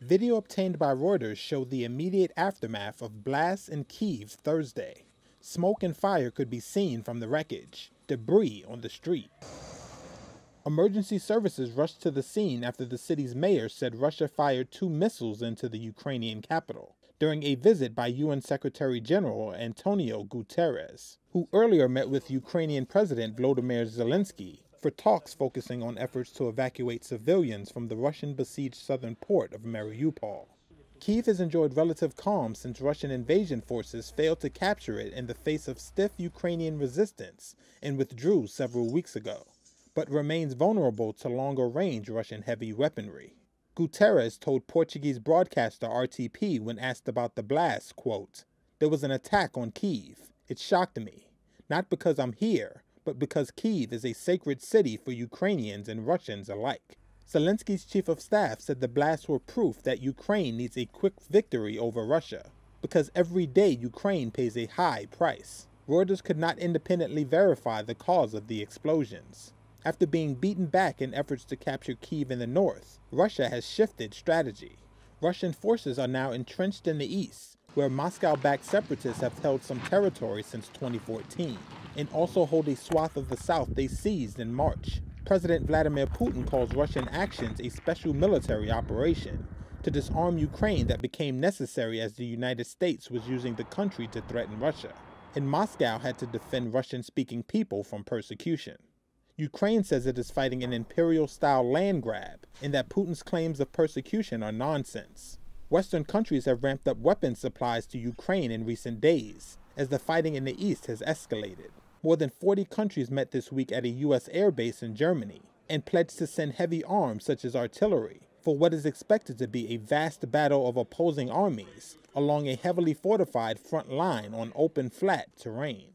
Video obtained by Reuters showed the immediate aftermath of blasts in Kyiv Thursday. Smoke and fire could be seen from the wreckage, debris on the street. Emergency services rushed to the scene after the city's mayor said Russia fired 2 missiles into the Ukrainian capital during a visit by UN Secretary General Antonio Guterres, who earlier met with Ukrainian President Volodymyr Zelensky for talks focusing on efforts to evacuate civilians from the Russian-besieged southern port of Mariupol. Kyiv has enjoyed relative calm since Russian invasion forces failed to capture it in the face of stiff Ukrainian resistance and withdrew several weeks ago, but remains vulnerable to longer-range Russian heavy weaponry. Guterres told Portuguese broadcaster RTP when asked about the blast, quote, "There was an attack on Kyiv. It shocked me. Not because I'm here, but because Kyiv is a sacred city for Ukrainians and Russians alike." Zelensky's chief of staff said the blasts were proof that Ukraine needs a quick victory over Russia, because every day Ukraine pays a high price. Reuters could not independently verify the cause of the explosions. After being beaten back in efforts to capture Kyiv in the north, Russia has shifted strategy. Russian forces are now entrenched in the east, where Moscow-backed separatists have held some territory since 2014, and also hold a swath of the south they seized in March. President Vladimir Putin calls Russian actions a special military operation to disarm Ukraine that became necessary as the United States was using the country to threaten Russia, and Moscow had to defend Russian-speaking people from persecution. Ukraine says it is fighting an imperial-style land grab, and that Putin's claims of persecution are nonsense. Western countries have ramped up weapons supplies to Ukraine in recent days, as the fighting in the east has escalated. More than 40 countries met this week at a U.S. airbase in Germany, and pledged to send heavy arms such as artillery for what is expected to be a vast battle of opposing armies along a heavily fortified front line on open, flat terrain.